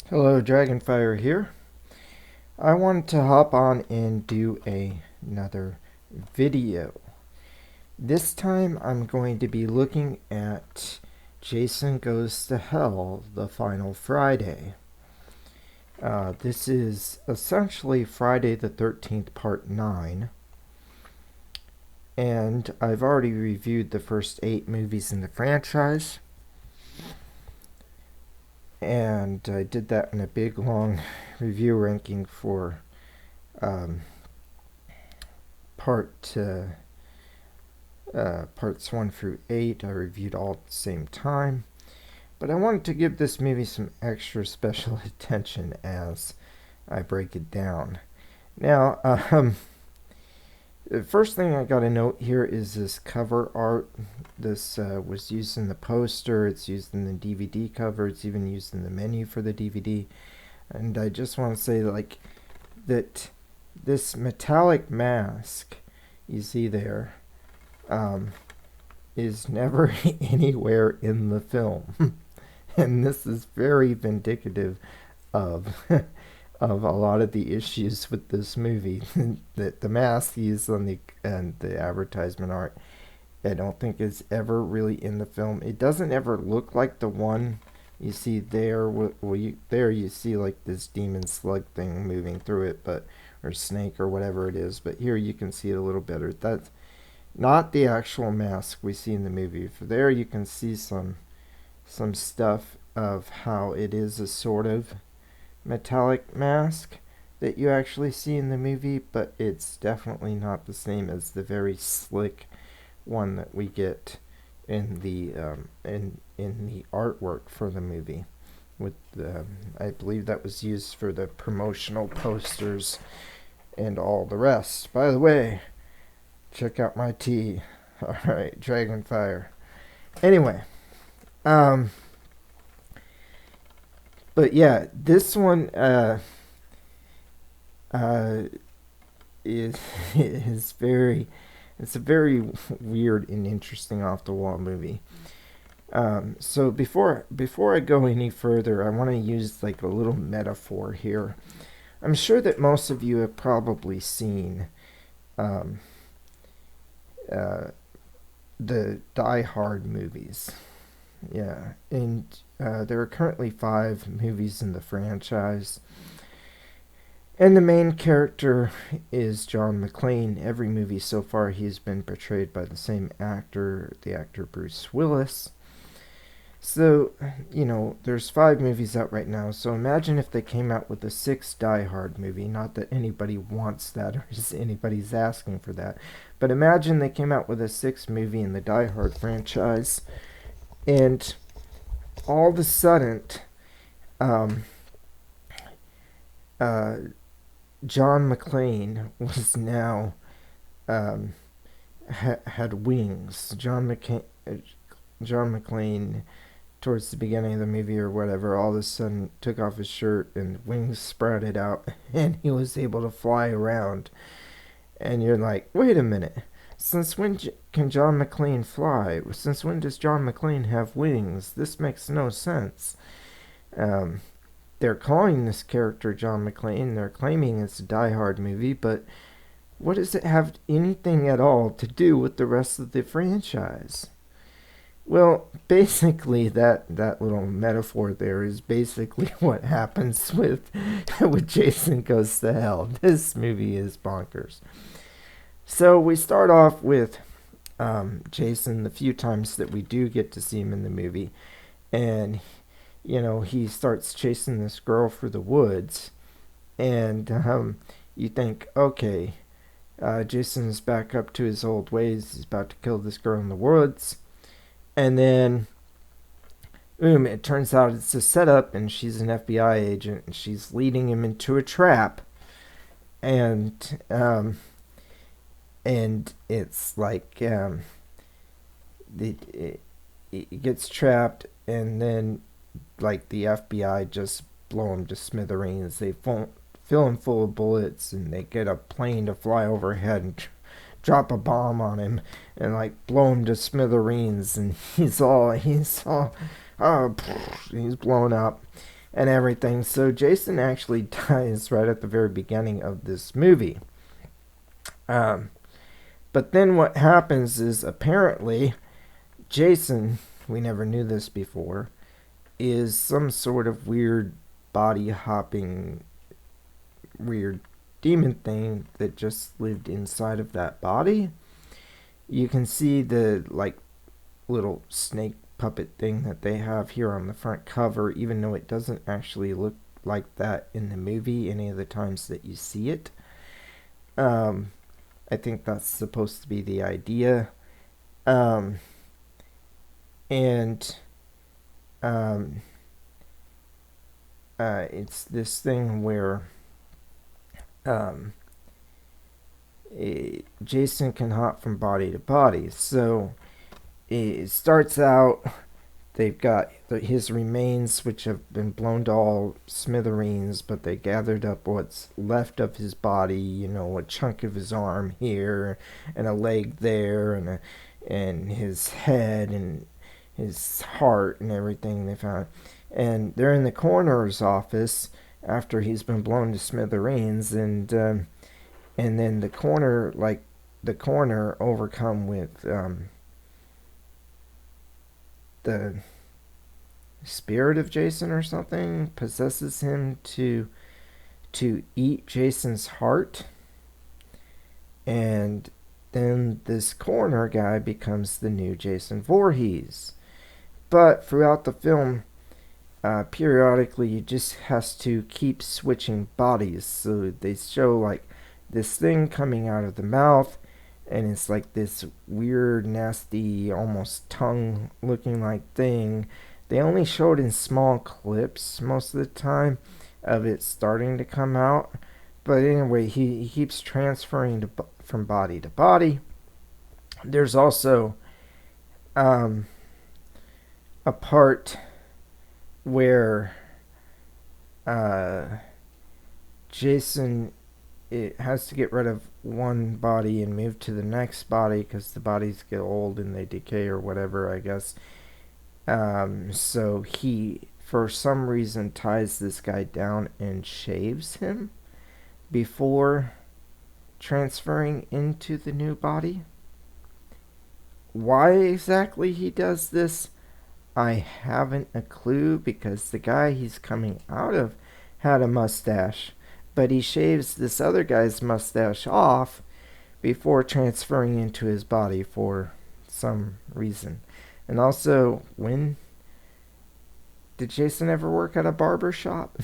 Hello, Dragonfire here. I wanted to hop on and do another video. This time I'm going to be looking at Jason Goes to Hell, the final Friday. This is essentially Friday the 13th, Part 9. And I've already reviewed the first 8 movies in the franchise. And I did that in a big long review ranking for parts 1 through 8. I reviewed all at the same time, but I wanted to give this movie some extra special attention as I break it down. Now, the first thing I got to note here is this cover art. This was used in the poster, it's used in the DVD cover, it's even used in the menu for the DVD. And I just want to say that this metallic mask you see there is never anywhere in the film. And this is very vindicative of of a lot of the issues with this movie. That the mask used on the advertisement art, I don't think is ever really in the film. It doesn't ever look like the one you see there. There you see like this demon slug thing moving through it, or snake or whatever it is. But here you can see it a little better. That's not the actual mask we see in the movie. For there you can see some stuff of how it is a sort of metallic mask that you actually see in the movie, but it's definitely not the same as the very slick one that we get in the artwork for the movie. With I believe that was used for the promotional posters and all the rest. By the way, check out my tea. All right, Dragonfire. Anyway, but yeah, this one is is very. It's a very weird and interesting off the wall movie. So before I go any further, I want to use like a little metaphor here. I'm sure that most of you have probably seen the Die Hard movies. Yeah, and there are currently 5 movies in the franchise. And the main character is John McClane. Every movie so far he's been portrayed by the same actor, the actor Bruce Willis. So, there's 5 movies out right now. So imagine if they came out with a 6th Die Hard movie. Not that anybody wants that or anybody's asking for that. But imagine they came out with a 6th movie in the Die Hard franchise. And all of a sudden, John McClane was now had wings. John McClane, towards the beginning of the movie or whatever, all of a sudden took off his shirt and wings sprouted out, and he was able to fly around. And you're like, wait a minute. Since when can John McClane fly? Since when does John McClane have wings? This makes no sense. They're calling this character John McClane. They're claiming it's a Die Hard movie, but what does it have anything at all to do with the rest of the franchise? Well, basically, that little metaphor there is basically what happens with Jason Goes to Hell. This movie is bonkers. So we start off with Jason, the few times that we do get to see him in the movie, and he starts chasing this girl through the woods, and you think, okay, Jason's back up to his old ways. He's about to kill this girl in the woods, and then, boom! It turns out it's a setup, and she's an FBI agent, and she's leading him into a trap, and it's like it gets trapped, and then like the FBI just blow him to smithereens. They fill him full of bullets, and they get a plane to fly overhead and drop a bomb on him and like blow him to smithereens. And he's blown up. and everything. So Jason actually dies right at the very beginning of this movie. Um, but then what happens is apparently Jason, we never knew this before, is some sort of weird body hopping, weird demon thing that just lived inside of that body. You can see the like little snake puppet thing that they have here on the front cover, even though it doesn't actually look like that in the movie any of the times that you see it. Um, I think that's supposed to be the idea. Um, and um, it's this thing where um, Jason can hop from body to body. So it starts out, they've got his remains, which have been blown to all smithereens, but they gathered up what's left of his body, you know, a chunk of his arm here, and a leg there, and his head, and his heart, and everything they found. And they're in the coroner's office after he's been blown to smithereens, and then the coroner, overcome with the spirit of Jason or something, possesses him to eat Jason's heart, and then this coroner guy becomes the new Jason Voorhees. But throughout the film, periodically he just has to keep switching bodies. So they show like this thing coming out of the mouth, and it's like this weird, nasty, almost tongue looking like thing. They only show it in small clips most of the time of it starting to come out. But anyway, he keeps transferring from body to body. There's also um, a part where uh, Jason, it has to get rid of one body and move to the next body because the bodies get old and they decay or whatever, I guess. So he, for some reason, ties this guy down and shaves him before transferring into the new body. Why exactly he does this, I haven't a clue, because the guy he's coming out of had a mustache, but he shaves this other guy's mustache off before transferring into his body for some reason. And also, when did Jason ever work at a barber shop?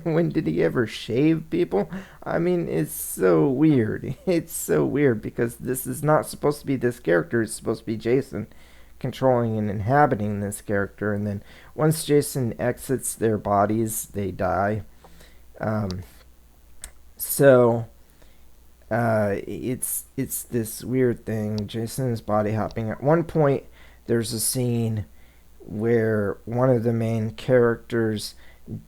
When did he ever shave people? I mean, it's so weird. It's so weird because this is not supposed to be this character. It's supposed to be Jason controlling and inhabiting this character. And then once Jason exits their bodies, they die. Um, so it's this weird thing. Jason is body hopping. At one point, there's a scene where one of the main characters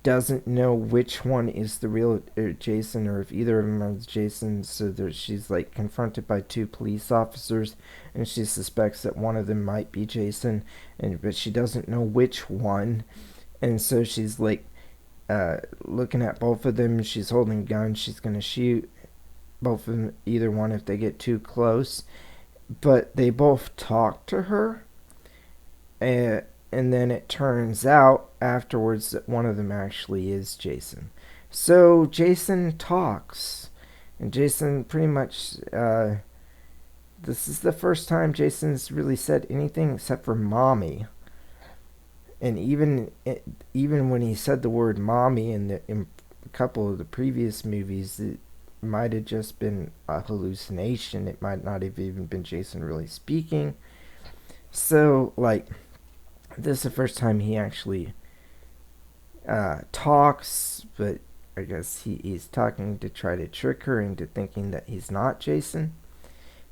doesn't know which one is the real Jason, or if either of them is Jason. So she's like confronted by two police officers, and she suspects that one of them might be Jason, but she doesn't know which one. And so she's like looking at both of them. She's holding guns. She's gonna shoot both of them, either one, if they get too close. But they both talk to her, and then it turns out afterwards that one of them actually is Jason. So Jason talks, and Jason pretty much, this is the first time Jason's really said anything except for mommy. And even when he said the word mommy in a couple of the previous movies, it might have just been a hallucination. It might not have even been Jason really speaking. So, like, this is the first time he actually talks, but I guess he's talking to try to trick her into thinking that he's not Jason.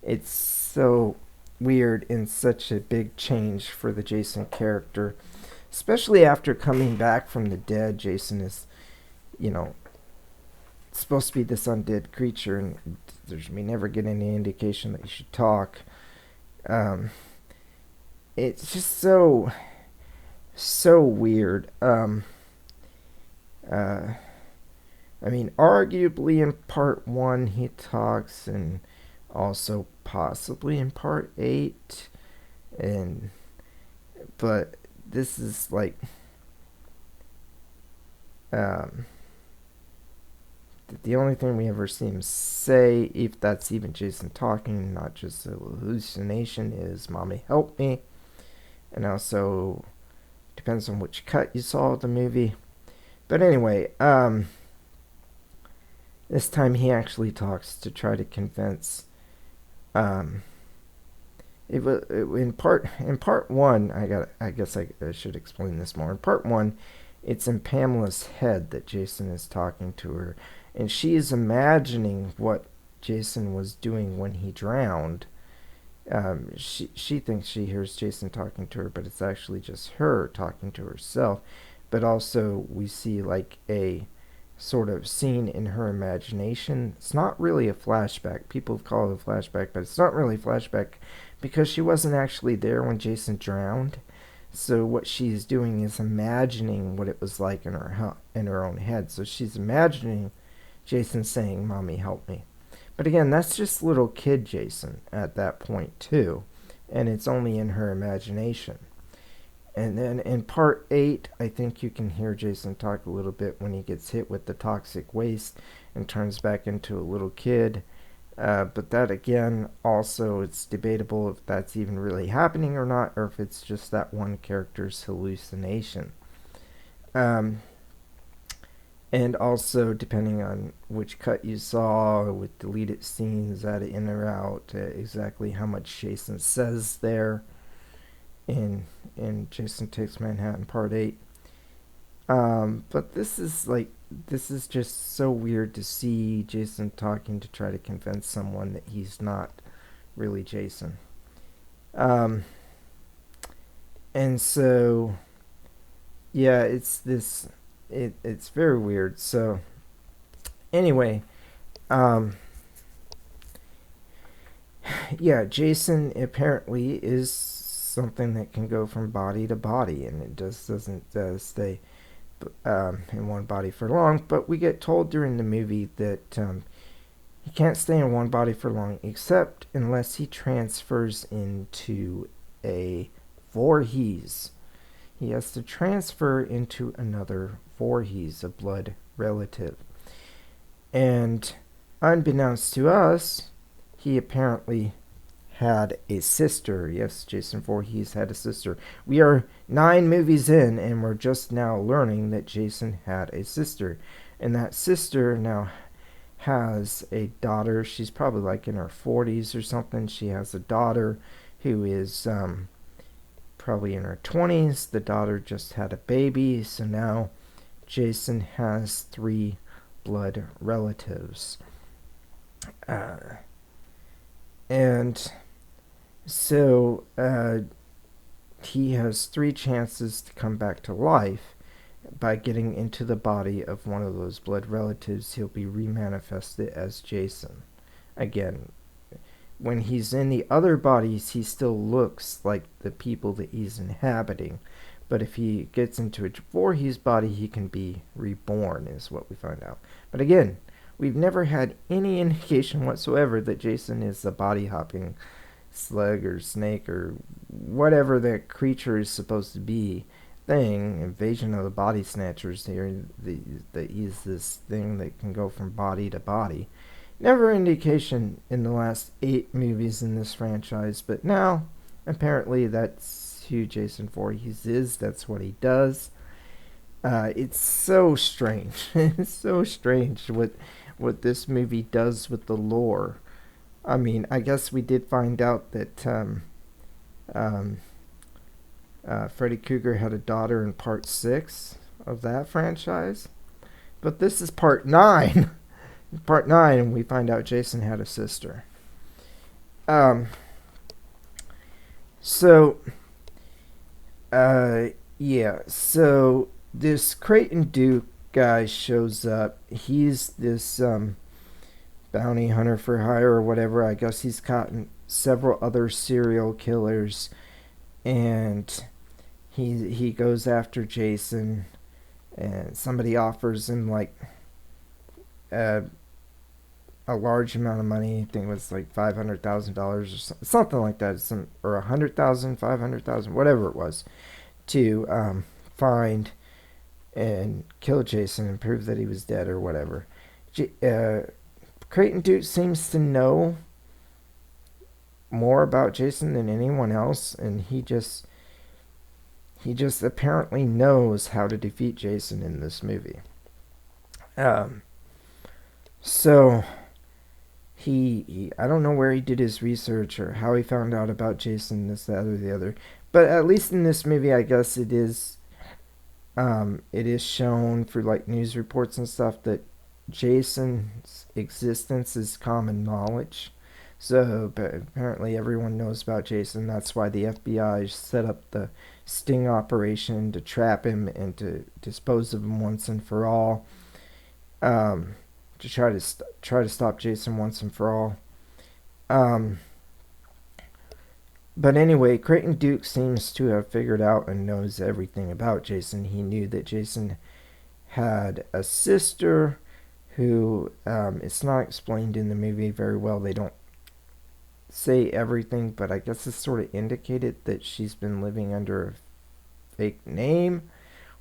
It's so weird and such a big change for the Jason character, especially after coming back from the dead. Jason is, you know, supposed to be this undead creature, and we never get any indication that he should talk. It's just so weird. Uh, I mean, arguably in part one he talks, and also possibly in part eight, and but this is like um, the only thing we ever see him say, if that's even Jason talking, not just a hallucination, is "Mommy, help me," and also depends on which cut you saw of the movie. But anyway, this time he actually talks to try to convince. Um, in part one. I guess I should explain this more. In part one, it's in Pamela's head that Jason is talking to her, and she is imagining what Jason was doing when he drowned. She thinks she hears Jason talking to her, but it's actually just her talking to herself. But also we see like a sort of scene in her imagination. It's not really a flashback. People call it a flashback, but it's not really a flashback because she wasn't actually there when Jason drowned. So what she's doing is imagining what it was like in her own head. So she's imagining Jason saying, "Mommy, help me." But again, that's just little kid Jason at that point too, and it's only in her imagination. And then in part 8, I think you can hear Jason talk a little bit when he gets hit with the toxic waste and turns back into a little kid. But that again, also, it's debatable if that's even really happening or not, or if it's just that one character's hallucination. Um, and also, depending on which cut you saw, with deleted scenes, added in or out, exactly how much Jason says there in Jason Takes Manhattan Part 8. But this is just so weird to see Jason talking to try to convince someone that he's not really Jason. Um, and so yeah, it's very weird. So anyway, um, yeah, Jason apparently is something that can go from body to body, and it just doesn't stay in one body for long. But we get told during the movie that he can't stay in one body for long, except unless he transfers into a Voorhees. He has to transfer into another Voorhees, a blood relative. And unbeknownst to us, he apparently had a sister. Yes, Jason Voorhees had a sister. We are 9 movies in, and we're just now learning that Jason had a sister. And that sister now has a daughter. She's probably like in her 40s or something. She has a daughter who is probably in her 20s. The daughter just had a baby. So now Jason has 3 blood relatives. And so he has 3 chances to come back to life. By getting into the body of one of those blood relatives, he'll be remanifested as Jason. Again, when he's in the other bodies, he still looks like the people that he's inhabiting. But if he gets into a Voorhees body, he can be reborn, is what we find out. But again, we've never had any indication whatsoever that Jason is a body hopping slug or snake or whatever that creature is supposed to be thing. Invasion of the Body Snatchers here, that he's this thing that can go from body to body. Never indication in the last 8 movies in this franchise, but now apparently that's who Jason Voorhees is. That's what he does. It's so strange. It's so strange what this movie does with the lore. I mean, I guess we did find out that Freddy Krueger had a daughter in part 6 of that franchise, but this is part 9. Part 9, and we find out Jason had a sister. Um. So. Yeah. So this Creighton Duke guy shows up. He's this bounty hunter for hire or whatever. I guess he's caught several other serial killers, and he goes after Jason, and somebody offers him like a, a large amount of money. I think it was like $500,000 or something like that, or 100,000, 500,000, whatever it was, to find and kill Jason and prove that he was dead or whatever. Creighton Duke seems to know more about Jason than anyone else, and he just apparently knows how to defeat Jason in this movie. Um, so I don't know where he did his research or how he found out about Jason, this, that, or the other. But at least in this movie, I guess it is shown through like news reports and stuff that Jason's existence is common knowledge. So apparently everyone knows about Jason. That's why the FBI set up the sting operation to trap him and to dispose of him once and for all. Um, to try to stop Jason once and for all. Um, but anyway, Creighton Duke seems to have figured out and knows everything about Jason. He knew that Jason had a sister who it's not explained in the movie very well. They don't say everything, but I guess it's sort of indicated that she's been living under a fake name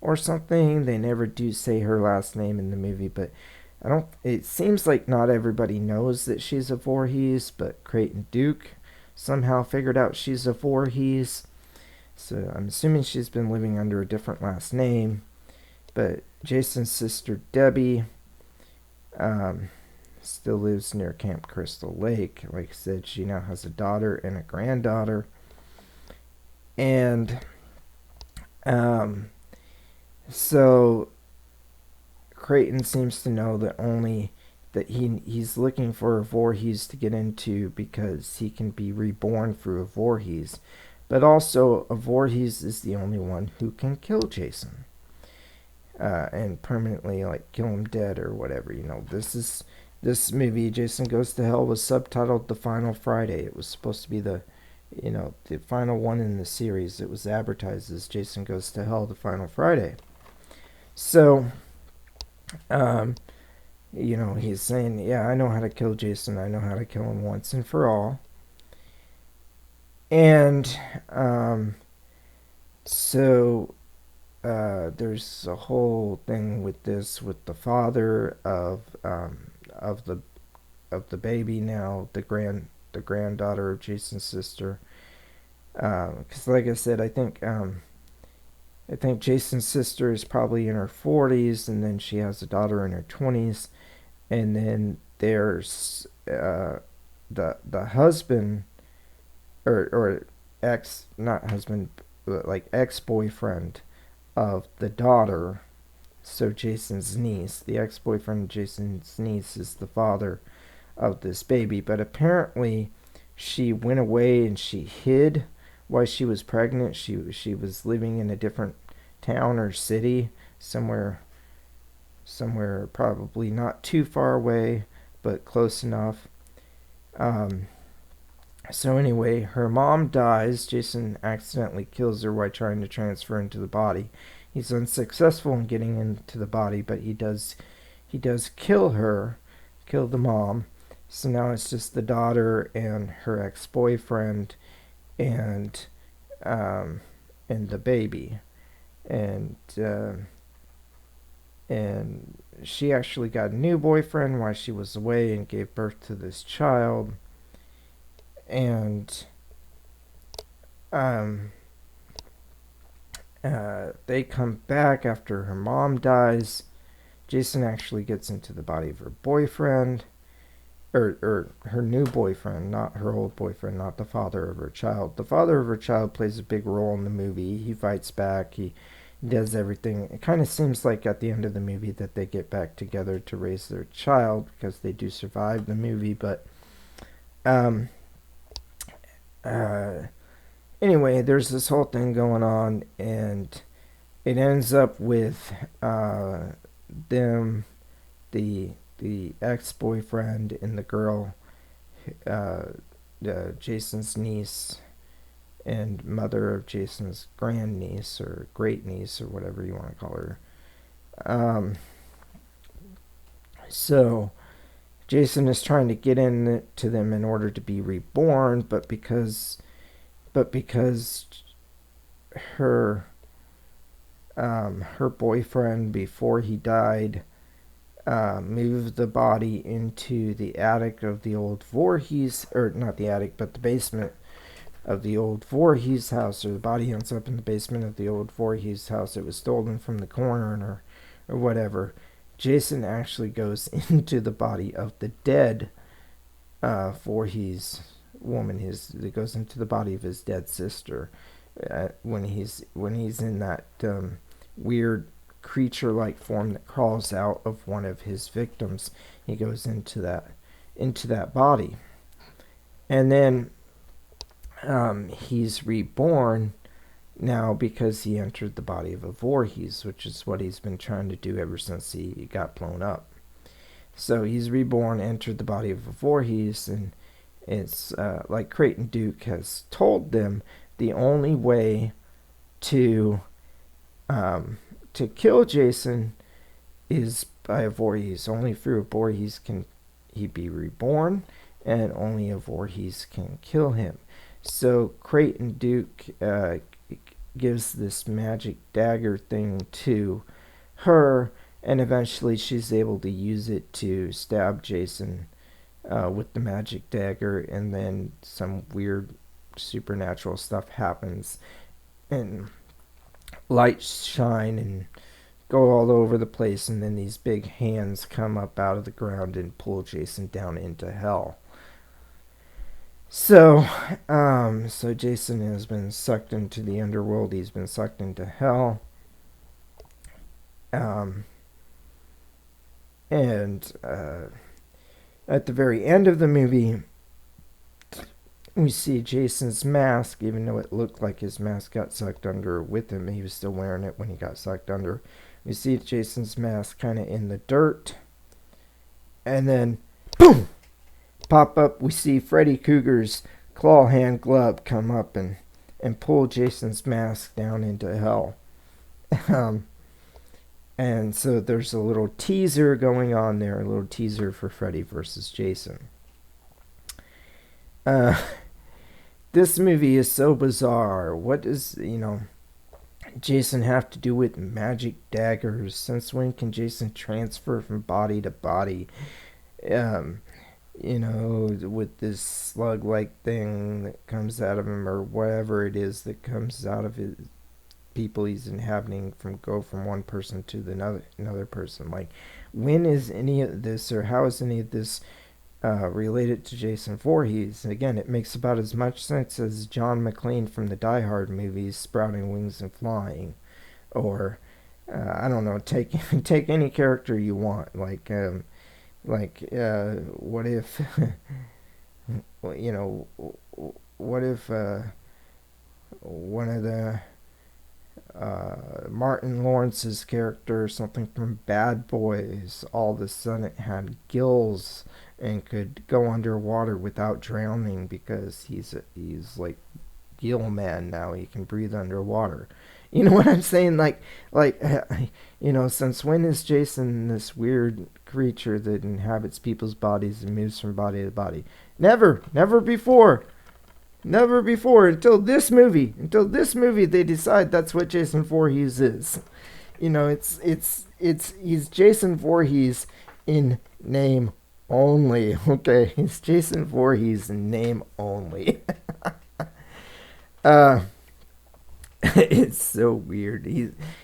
or something. They never do say her last name in the movie, but I don't. It seems like not everybody knows that she's a Voorhees, but Creighton Duke somehow figured out she's a Voorhees. So I'm assuming she's been living under a different last name. But Jason's sister Debbie um, still lives near Camp Crystal Lake. Like I said, she now has a daughter and a granddaughter. And um, so Creighton seems to know that only that he's looking for a Voorhees to get into because he can be reborn through a Voorhees. But also, a Voorhees is the only one who can kill Jason. And permanently, like, kill him dead or whatever. This movie, Jason Goes to Hell, was subtitled The Final Friday. It was supposed to be the final one in the series. It was advertised as Jason Goes to Hell, The Final Friday. So, he's saying, yeah, I know how to kill Jason. I know how to kill him once and for all. And so there's a whole thing with this, with the father of the baby now, the granddaughter of Jason's sister. Because like I said, I think Jason's sister is probably in her 40s, and then she has a daughter in her 20s, and then there's the husband or ex not husband like ex-boyfriend of the daughter. So Jason's niece, the ex-boyfriend of Jason's niece, is the father of this baby. But apparently, she went away and she hid while she was pregnant. She was living in a different town or city, somewhere probably not too far away, but close enough. So anyway, her mom dies. Jason accidentally kills her while trying to transfer into the body. He's unsuccessful in getting into the body, but he does kill the mom. So now it's just the daughter and her ex-boyfriend and the baby. And she actually got a new boyfriend while she was away and gave birth to this child. And they come back after her mom dies. Jason actually gets into the body of her boyfriend, or her new boyfriend, not her old boyfriend, not the father of her child. The father of her child plays a big role in the movie. He fights back. He does everything. It kind of seems like at the end of the movie that they get back together to raise their child, because they do survive the movie. But anyway, there's this whole thing going on, and it ends up with them, the ex-boyfriend and the girl, Jason's niece and mother of Jason's grandniece or great niece or whatever you want to call her, Um, so Jason is trying to get into them in order to be reborn, but because her her boyfriend before he died moved the body into the attic of the old Voorhees, or not the attic, but the basement of the old Voorhees house, or the body ends up in the basement of the old Voorhees house. It was stolen from the coroner or whatever. Jason actually goes into the body of the dead Voorhees woman. It goes into the body of his dead sister when he's in that weird creature-like form that crawls out of one of his victims. He goes into that body, and then he's reborn now because he entered the body of a Voorhees, which is what he's been trying to do ever since he got blown up. So he's reborn, entered the body of a Voorhees, and it's like Creighton Duke has told them, the only way to kill Jason is by a Voorhees. Only through a Voorhees can he be reborn, and only a Voorhees can kill him. So Creighton Duke gives this magic dagger thing to her, and eventually she's able to use it to stab Jason with the magic dagger, and then some weird supernatural stuff happens, and lights shine and go all over the place, and then these big hands come up out of the ground and pull Jason down into hell. So Jason has been sucked into the underworld. He's been sucked into hell. And at the very end of the movie, we see Jason's mask, even though it looked like his mask got sucked under with him. He was still wearing it when he got sucked under. We see Jason's mask kind of in the dirt. And then, boom! Pop up, we see Freddy Krueger's claw hand glove come up and pull Jason's mask down into hell. And so there's a little teaser going on there, a little teaser for Freddy versus Jason. This movie is so bizarre. What does, Jason have to do with magic daggers? Since when can Jason transfer from body to body? With this slug-like thing that comes out of him, or whatever it is that comes out of his people he's inhabiting, go from one person to another person. Like, when is any of this, or how is any of this related to Jason Voorhees? And again, it makes about as much sense as John McClane from the Die Hard movies sprouting wings and flying, or I don't know, take any character you want, what if what if one of the Martin Lawrence's character or something from Bad Boys all of a sudden had gills and could go underwater without drowning because he's like Gill Man now. He can breathe underwater. You know what I'm saying? Since when is Jason this weird creature that inhabits people's bodies and moves from body to body? Never before. Never before, until this movie, they decide that's what Jason Voorhees is. He's Jason Voorhees in name only. Okay, he's Jason Voorhees in name only. It's so weird.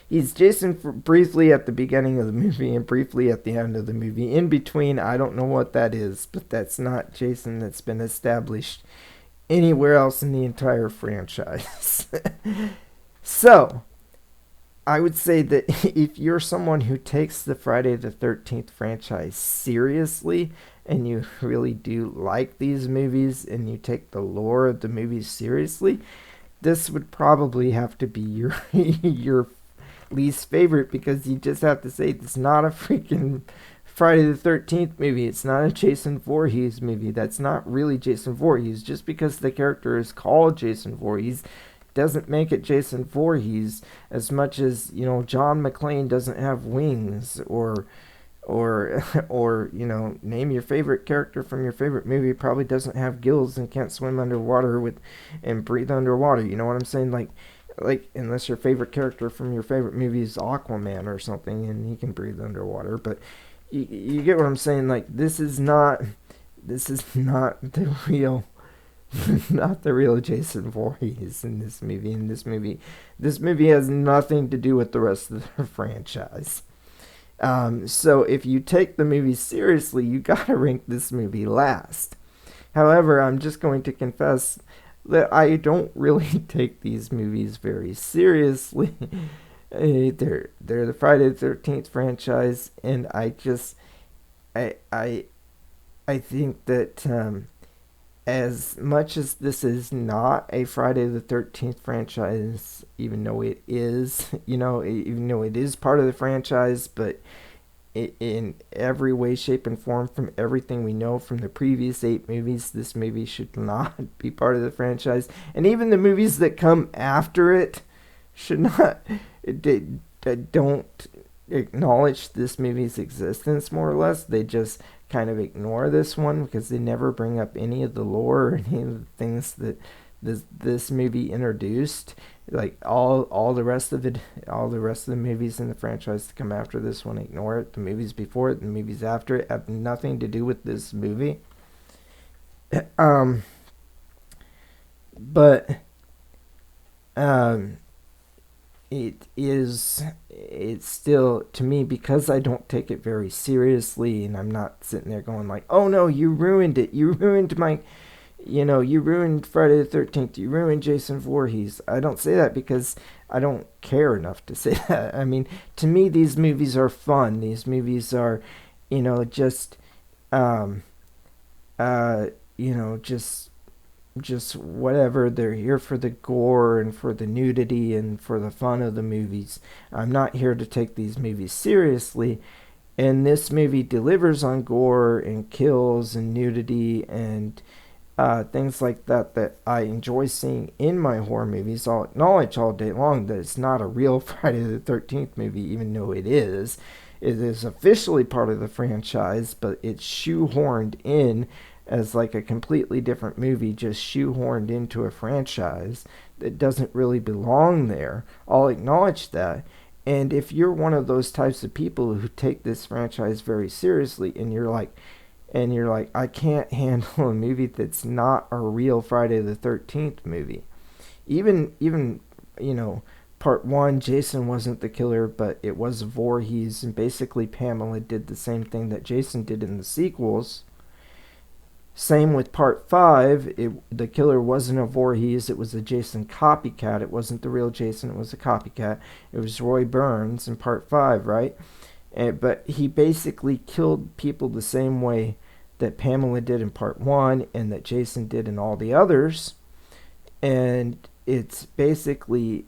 He's Jason briefly at the beginning of the movie and briefly at the end of the movie. In between, I don't know what that is, but that's not Jason that's been established anywhere else in the entire franchise. So, I would say that if you're someone who takes the Friday the 13th franchise seriously, and you really do like these movies, and you take the lore of the movies seriously, this would probably have to be your least favorite, because you just have to say it's not a freaking Friday the 13th movie. It's not a Jason Voorhees movie. That's not really Jason Voorhees. Just because the character is called Jason Voorhees doesn't make it Jason Voorhees as much as, John McClane doesn't have wings, or or name your favorite character from your favorite movie probably doesn't have gills and can't swim underwater with and breathe underwater. You know what I'm saying? Like unless your favorite character from your favorite movie is Aquaman or something and he can breathe underwater, but you get what I'm saying. Like this is not the real not the real Jason Voorhees in this movie. This movie has nothing to do with the rest of the franchise. So if you take the movie seriously, you gotta rank this movie last. However, I'm just going to confess that I don't really take these movies very seriously. They're the Friday the 13th franchise, and I I I think that as much as this is not a Friday the 13th franchise, even though it is, even though it is part of the franchise, but in every way, shape, and form, from everything we know from the previous 8 movies, this movie should not be part of the franchise. And even the movies that come after it should not, they don't acknowledge this movie's existence, more or less. They just kind of ignore this one because they never bring up any of the lore or any of the things that this movie introduced. Like all the rest of it, all the rest of the movies in the franchise to come after this one, ignore it. The movies before it, the movies after it have nothing to do with this movie. Um, but um, it's still, to me, because I don't take it very seriously, and I'm not sitting there going like, oh no, you ruined it, you ruined you ruined Friday the 13th, you ruined Jason Voorhees. I don't say that because I don't care enough to say that. I mean, to me, these movies are fun. These movies are, just um uh just whatever. They're here for the gore and for the nudity and for the fun of the movies. I'm not here to take these movies seriously, and this movie delivers on gore and kills and nudity and things like that I enjoy seeing in my horror movies. I'll acknowledge all day long that it's not a real Friday the 13th movie, even though it is. It is officially part of the franchise, but it's shoehorned in as like a completely different movie, just shoehorned into a franchise that doesn't really belong there. I'll acknowledge that. And if you're one of those types of people who take this franchise very seriously, and you're like, I can't handle a movie that's not a real Friday the 13th movie. Even part one, Jason wasn't the killer, but it was Voorhees, and basically Pamela did the same thing that Jason did in the sequels. Same with part 5, the killer wasn't a Voorhees, it was a Jason copycat. It wasn't the real Jason, it was a copycat. It was Roy Burns in part 5, right? But he basically killed people the same way that Pamela did in part 1 and that Jason did in all the others. And it's basically,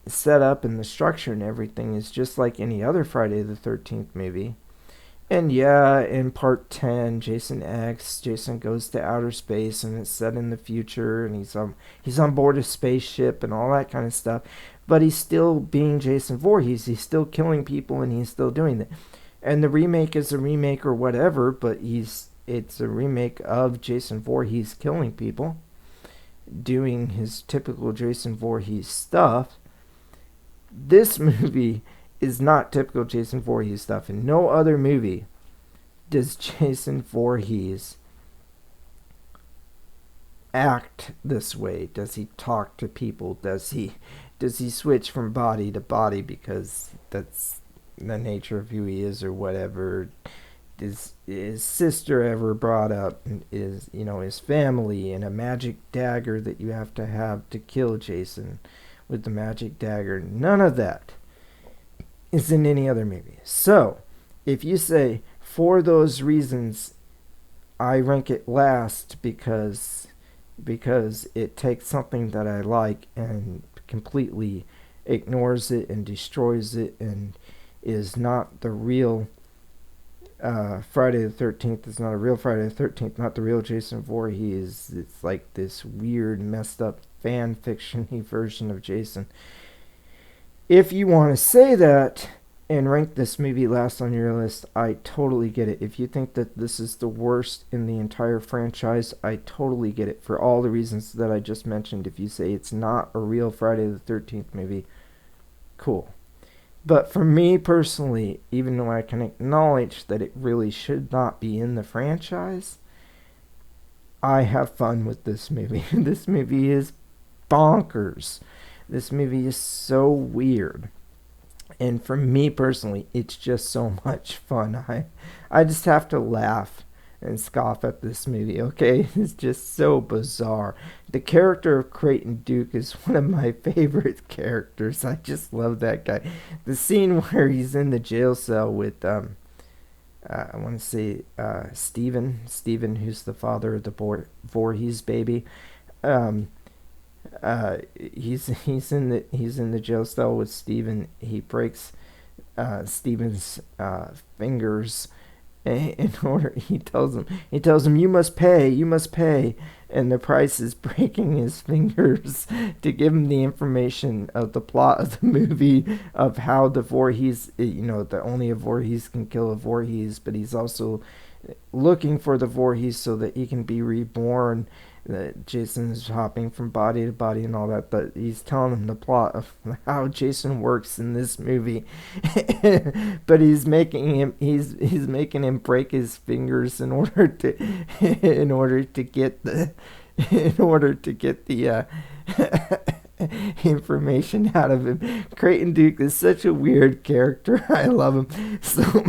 set up, and the structure and everything is just like any other Friday the 13th movie. And yeah, in part 10, Jason goes to outer space, and it's set in the future, and he's on board a spaceship and all that kind of stuff. But he's still being Jason Voorhees. He's still killing people, and he's still doing that. And the remake is a remake or whatever, but it's a remake of Jason Voorhees killing people, doing his typical Jason Voorhees stuff. This movie is not typical Jason Voorhees stuff. In no other movie does Jason Voorhees act this way. Does he talk to people? Does he switch from body to body because that's the nature of who he is or whatever? Is his sister ever brought up? Is his family and a magic dagger that you have to kill Jason with the magic dagger? None of that is in any other movie. So, if you say, for those reasons, I rank it last because it takes something that I like and completely ignores it and destroys it and is not the real Friday the 13th is not a real Friday the 13th, not the real Jason Voorhees. It's like this weird, messed up fan fiction version of Jason. If you want to say that and rank this movie last on your list, I totally get it. If you think that this is the worst in the entire franchise, I totally get it for all the reasons that I just mentioned. If you say it's not a real Friday the 13th movie, cool. But for me personally, even though I can acknowledge that it really should not be in the franchise, I have fun with this movie. This movie is bonkers. This movie is so weird. And for me personally, it's just so much fun. I just have to laugh and scoff at this movie, okay? It's just so bizarre. The character of Creighton Duke is one of my favorite characters. I just love that guy. The scene where he's in the jail cell with, I want to say, Steven, who's the father of the Voorhees baby. He's in the jail cell with Steven. He breaks Steven's fingers in order. He tells him you must pay, and the price is breaking his fingers to give him the information of the plot of the movie of how the Voorhees, that only a Voorhees can kill a Voorhees, but he's also looking for the Voorhees so that he can be reborn. Jason's hopping from body to body and all that, but he's telling him the plot of how Jason works in this movie. But he's making him break his fingers in order to get the information out of him. Creighton Duke is such a weird character. I love him. So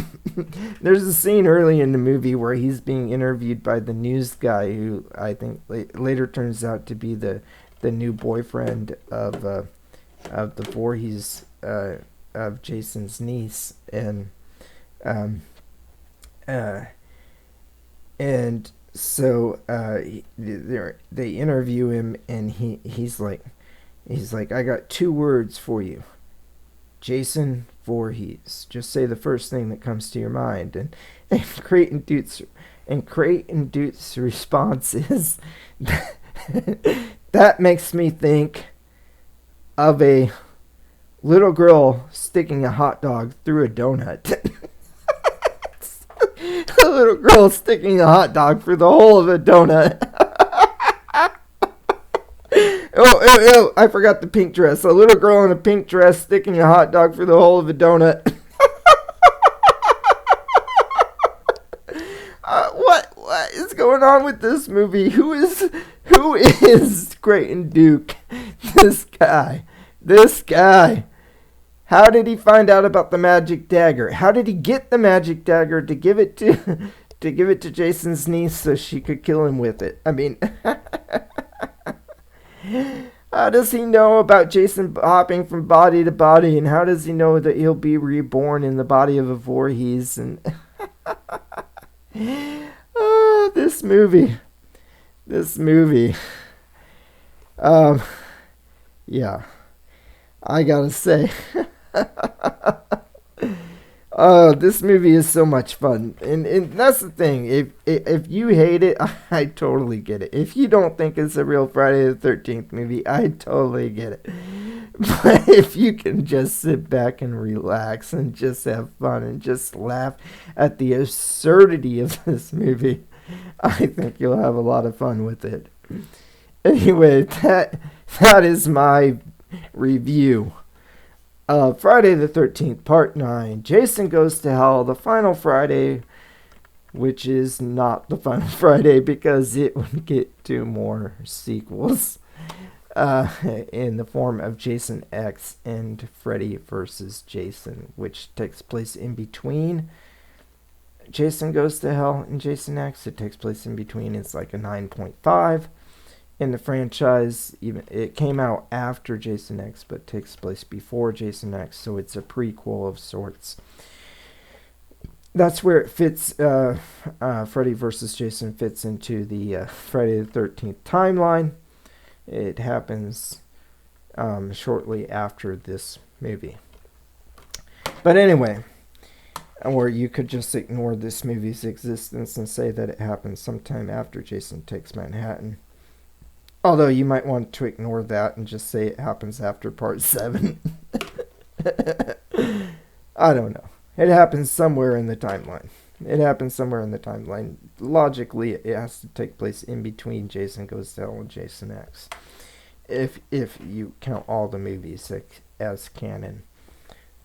there's a scene early in the movie where he's being interviewed by the news guy, who I think later turns out to be the new boyfriend of the Voorhees, of Jason's niece, and so they interview him, and he's like, I got 2 words for you. Jason Voorhees. Just say the first thing that comes to your mind. And Creighton Dute's response is, that makes me think of a little girl sticking a hot dog through a donut. A little girl sticking a hot dog through the hole of a donut. Oh, I forgot the pink dress. A little girl in a pink dress sticking a hot dog through the hole of a donut. What is going on with this movie? Who is Creighton Duke? This guy. How did he find out about the magic dagger? How did he get the magic dagger to give it to Jason's niece so she could kill him with it? I mean, how does he know about Jason hopping from body to body, and how does he know that he'll be reborn in the body of a Voorhees? And oh, this movie. Yeah, I gotta say, this movie is so much fun, and that's the thing. If you hate it, I totally get it. If you don't think it's a real Friday the 13th movie, I totally get it. But if you can just sit back and relax and just have fun and just laugh at the absurdity of this movie, I think you'll have a lot of fun with it. Anyway, that is my review of Friday the 13th, Part 9, Jason Goes to Hell, the final Friday, which is not the final Friday because it would get 2 more sequels in the form of Jason X and Freddy vs. Jason, which takes place in between Jason Goes to Hell and Jason X. It takes place in between. It's like a 9.5. In the franchise, even it came out after Jason X, but takes place before Jason X, so it's a prequel of sorts. That's where it fits. Freddy vs. Jason fits into the Friday the 13th timeline. It happens shortly after this movie. But anyway, Or you could just ignore this movie's existence and say that it happened sometime after Jason Takes Manhattan. Although you might want to ignore that and just say it happens after part 7. I don't know. It happens somewhere in the timeline. It happens somewhere in the timeline. Logically, it has to take place in between Jason Goes to Hell and Jason X. If you count all the movies as canon.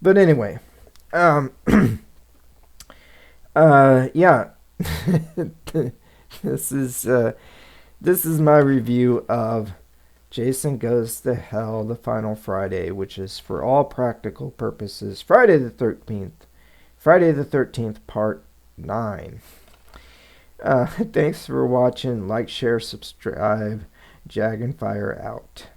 But anyway, yeah. this is my review of Jason Goes to Hell, The Final Friday, which is for all practical purposes Friday the 13th. Friday the 13th, Part 9. Thanks for watching. Like, share, subscribe. Jag and Fire out.